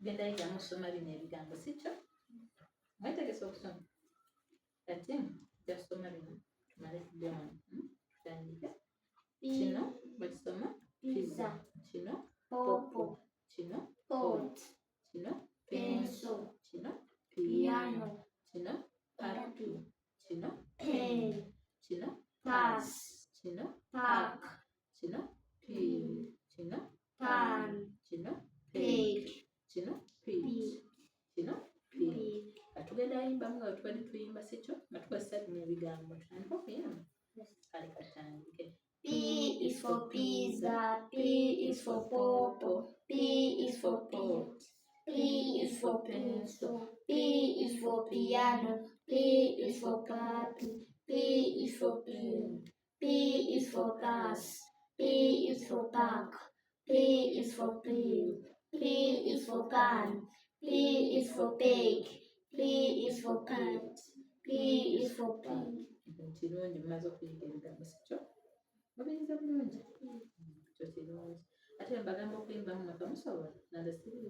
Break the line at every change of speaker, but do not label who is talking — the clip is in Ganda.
genda yigamu soma bino ebigambo sikyo mwetegese okusoma kati jasoma bino tumale tudde wano tutandike kino bakisoma pizza kino popo kino pot kino pencil kino piano kino puppy kino pen kino pass kino park kino peel kino pan kino pig kino pig kino pig katugenda yimbamu nga tubadde tuyimba sikyo nga tukozesa bino ebigambo tutandika okuyimba kale katandike P is for pizza, P is for popo, P is for pot, P is for pencil, P is for piano, P is for puppy, P is for pin, P is for pass, P is for park, P is for peel, P is for pan, P is for pig, P is for pet, P is for pig. Kirungi mumaze okuyiga ebigambo sikyo mubiyinza bulungi kyo kirungi ate mbagamba okuyimbamu mweka musobola nanda sibiri